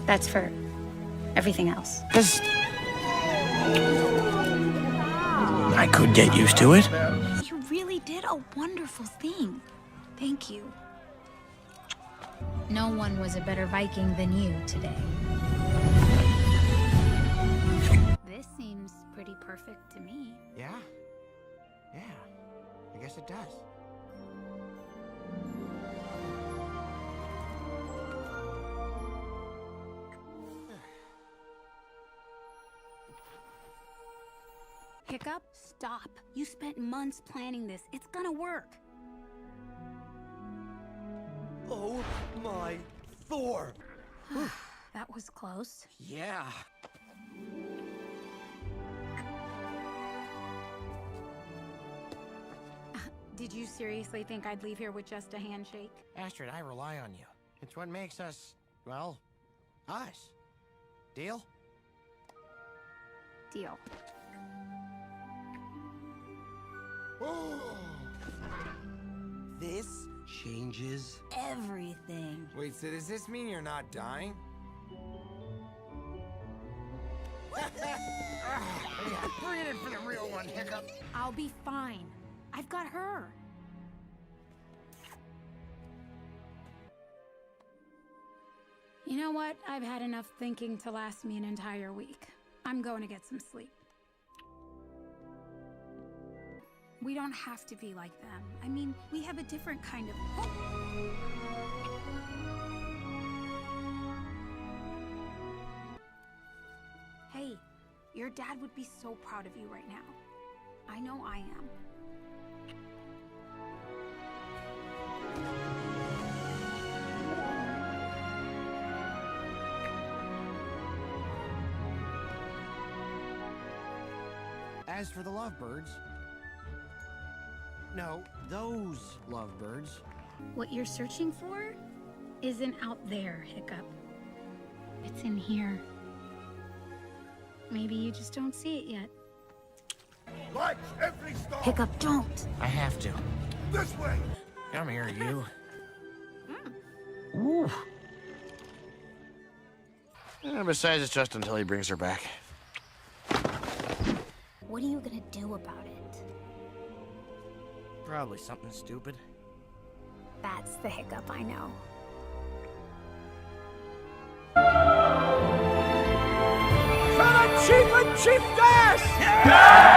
That's for everything else. I could get used to it. You really did a wonderful thing. Thank you. No one was a better Viking than you today. This seems pretty perfect to me. Yeah? Yeah, I guess it does. Hiccup, stop. You spent months planning this. It's gonna work. Oh my Thor! That was close. Yeah. Did you seriously think I'd leave here with just a handshake? Astrid, I rely on you. It's what makes us, well, us. Deal? Deal. This changes Everything. Wait, so does this mean you're not dying? Bring it in for the real one, Hiccup. I'll be fine. I've got her. You know what? I've had enough thinking to last me an entire week. I'm going to get some sleep. We don't have to be like them. I mean, we have a different kind of... Hey, your dad would be so proud of you right now. I know I am. As for the lovebirds... No, those lovebirds. What you're searching for isn't out there, Hiccup. It's in here. Maybe you just don't see it yet. Watch every stop! Hiccup, don't! I have to. This way! Come here, you. Ooh. Besides, it's just until he brings her back. What are you gonna do about it? Probably something stupid. That's the Hiccup I know. Try to cheap and cheap dash!